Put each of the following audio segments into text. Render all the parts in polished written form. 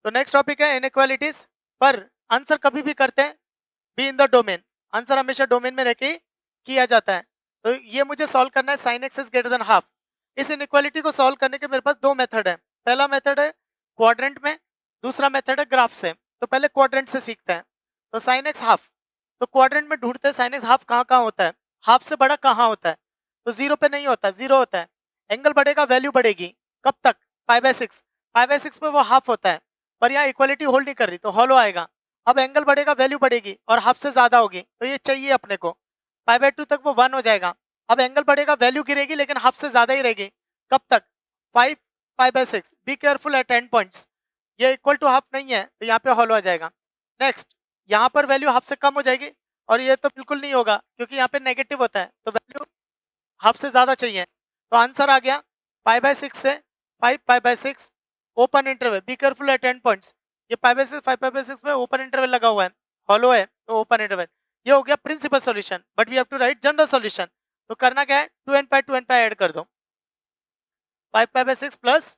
तो next topic है inequalities, पर आंसर कभी भी करते हैं be in the domain, answer हमेशा डोमेन में रह के किया जाता है। तो ये मुझे सॉल्व करना है sine x is greater than half. इस इनइक्वालिटी को सॉल्व करने के मेरे पास दो मेथड है। पहला मेथड है क्वाड्रेंट में, दूसरा मेथड है ग्राफ से। तो पहले क्वाड्रेंट से सीखते हैं। तो साइन एक्स हाफ, तो क्वाड्रेंट में ढूंढते हैं साइन एक्स हाफ कहाँ कहाँ होता है, हाफ से बड़ा कहाँ होता है। तो जीरो पे नहीं होता, जीरो होता है। एंगल बढ़ेगा, वैल्यू बढ़ेगी, कब तक, पाई/6, पाई/6 पे वो हाफ होता है, पर यहाँ इक्वालिटी होल्ड नहीं कर रही तो हॉलो आएगा। अब एंगल बढ़ेगा, वैल्यू बढ़ेगी और हाफ से ज्यादा होगी, तो ये चाहिए अपने को, पाई/2 तक वो 1 हो जाएगा। अब एंगल बढ़ेगा, वैल्यू गिरेगी, लेकिन हाफ से ज्यादा ही रहेगी, कब तक, 5 पाई/6। Be careful at end points, ये इक्वल टू हाफ नहीं है तो यहाँ पे हॉलो आ जाएगा। नेक्स्ट, यहाँ पर वैल्यू हाफ से कम हो जाएगी और ये तो बिल्कुल नहीं होगा क्योंकि यहाँ पे नेगेटिव होता है, तो वैल्यू हाफ से ज्यादा चाहिए। तो आंसर आ गया पाई/6 से 5 पाई/6 open interval, be careful at end points. ये पाई/6 5 पाई/6 में ओपन इंटरवल लगा हुआ है, हॉलो है तो ओपन इंटरवल। ये हो गया principal solution, but we have to write general solution. तो करना क्या है, 2n/2n ऐड कर दो, 5 पाई/6 प्लस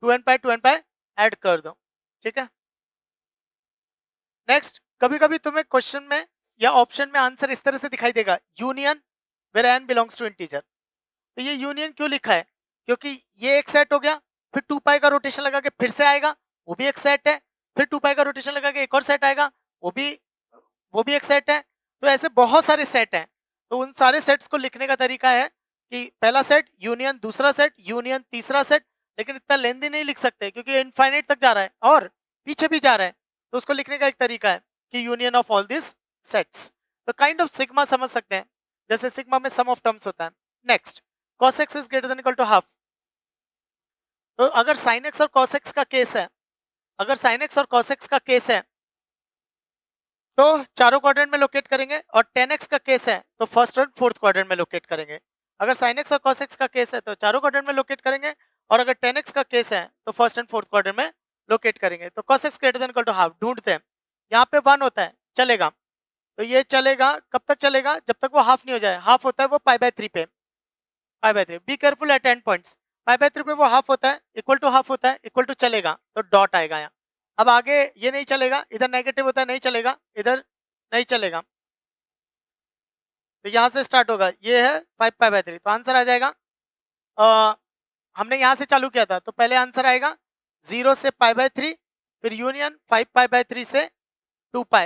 2n/2n ऐड कर दो, ठीक है। नेक्स्ट, कभी कभी तुम्हें क्वेश्चन में या ऑप्शन में आंसर इस तरह से दिखाई देगा, union where n belongs to integer. तो ये यूनियन क्यों लिखा है, क्योंकि ये एक सेट हो गया, फिर 2 पाई का रोटेशन लगा के फिर से आएगा, वो भी एक सेट है, फिर 2 पाई का रोटेशन लगा के एक और सेट आएगा, वो भी एक सेट है। तो ऐसे बहुत सारे सेट हैं। तो उन सारे सेट्स को लिखने का तरीका है कि पहला सेट यूनियन, दूसरा सेट यूनियन, तीसरा सेट। लेकिन इतना लेंदी नहीं लिख सकते क्योंकि इनफाइनाइट तक जा रहा है और पीछे भी जा रहा है। तो उसको लिखने का एक तरीका है कि union of all this sets. तो काइंड ऑफ सिग्मा समझ सकते हैं, जैसे सिग्मा में सम ऑफ टर्म्स होता है। Next, cos x is greater than equal to half. तो अगर sin x और cos x का केस है, अगर sin x और cos x का केस है तो चारों क्वाड्रेंट में लोकेट करेंगे, और tan x का केस है तो फर्स्ट और फोर्थ क्वाड्रेंट में लोकेट करेंगे। अगर sin x और cos x का केस है तो चारों क्वाड्रेंट में लोकेट करेंगे, और अगर tan x का केस है तो फर्स्ट एंड फोर्थ क्वाड्रेंट में लोकेट करेंगे। तो cos x greater than equal to half ढूंढते हैं। यहाँ पे 1 होता है, चलेगा, तो ये चलेगा, कब तक चलेगा, जब तक वो हाफ नहीं हो जाए। हाफ होता है वो पाई/3 पे, पाई/3। Be careful at end points, पाई/3 पे वो हाफ होता है, इक्वल टू हाफ होता है, इक्वल टू चलेगा तो डॉट आएगा यहाँ। अब आगे ये नहीं चलेगा, इधर नेगेटिव होता है, नहीं चलेगा, इधर नहीं चलेगा, तो यहाँ से स्टार्ट होगा, ये है 5 पाई/3। तो आंसर आ जाएगा, हमने यहाँ से चालू किया था तो पहले आंसर आएगा 0 से पाई/3, फिर यूनियन 5 पाई/3 से 2 पाई,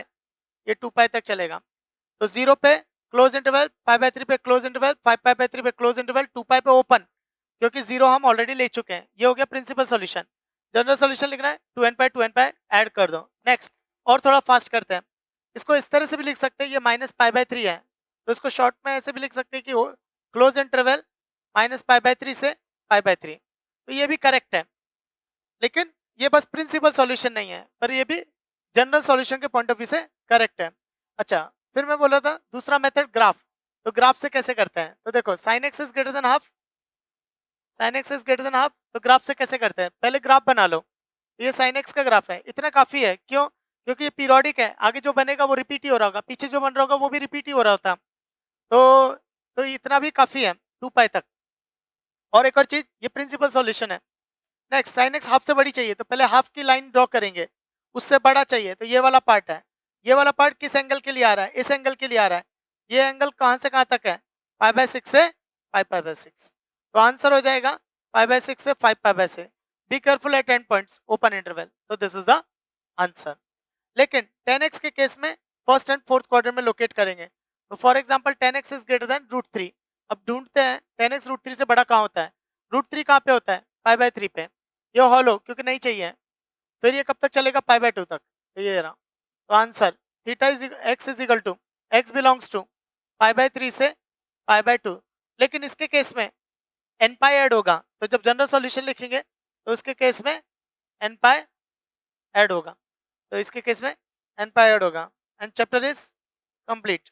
ये 2 पाई तक चलेगा। तो 0 पे क्लोज इंटरवल, पाई/3 पे क्लोज इंटरवल, 5 पाई/3 पे क्लोज इंटरवल, 2 पाई पे ओपन, क्योंकि 0 हम ऑलरेडी ले चुके हैं। ये हो गया प्रिंसिपल सॉल्यूशन। जनरल सॉल्यूशन लिखना है 2n/2n ऐड कर दो। नेक्स्ट, और थोड़ा फास्ट करते हैं, इसको इस तरह से भी लिख सकते हैं, ये -पाई/3 है तो इसको शॉर्ट में ऐसे भी लिख सकते हैं कि क्लोज इंटरवल -पाई/3 से पाई/3। तो ये भी करेक्ट है, लेकिन ये बस प्रिंसिपल सॉल्यूशन नहीं है, पर ये भी जनरल सॉल्यूशन के पॉइंट ऑफ व्यू से करेक्ट है। अच्छा, फिर मैं बोला था दूसरा मेथड ग्राफ। तो ग्राफ से कैसे करते हैं, तो देखो sin x is greater than half, sin x is greater than half, तो ग्राफ से कैसे करते हैं, पहले ग्राफ बना लो। ये sin x का ग्राफ है, इतना काफी है, क्यों, क्योंकि ये पीरियोडिक है, आगे जो बनेगा वो रिपीट ही हो रहा होगा, पीछे जो बन रहा होगा वो भी रिपीट ही हो रहा होता। तो इतना भी काफी है 2 पाई तक। और एक और चीज, ये प्रिंसिपल सॉल्यूशन है। नेक्स्ट, sin x हाफ से बड़ी चाहिए तो पहले हाफ की लाइन ड्रॉ करेंगे, उससे बड़ा चाहिए तो ये वाला पार्ट है। ये वाला पार्ट किस एंगल के लिए आ रहा है, इस एंगल के लिए आ रहा है। ये एंगल कहां से कहां तक है, पाई/6 से 5 पाई/6। तो आंसर हो जाएगा पाई/6 से 5 पाई/6। Be careful at end points, open interval, तो दिस इज द आंसर। लेकिन tan x के केस में फर्स्ट एंड फोर्थ क्वाड्रेंट में लोकेट करेंगे। तो for example tan x is greater than √3। अब ढूंढते हैं tan x √3 से बड़ा कहाँ होता है, √3 कहाँ पे होता है, पाई/3 पे। ये हॉलो क्योंकि नहीं चाहिए, फिर ये कब तक चलेगा, पाई/2 तक, तो ये रहा। तो answer theta is x is equal to x belongs to पाई/3 से पाई/2। लेकिन इसके केस में n पाई ऐड होगा, तो जब जनरल सॉल्यूशन लिखेंगे तो उसके केस में n पाई ऐड होगा, तो इसके केस में n पाई ऐड होगा, एंड चैप्टर इज कंप्लीट।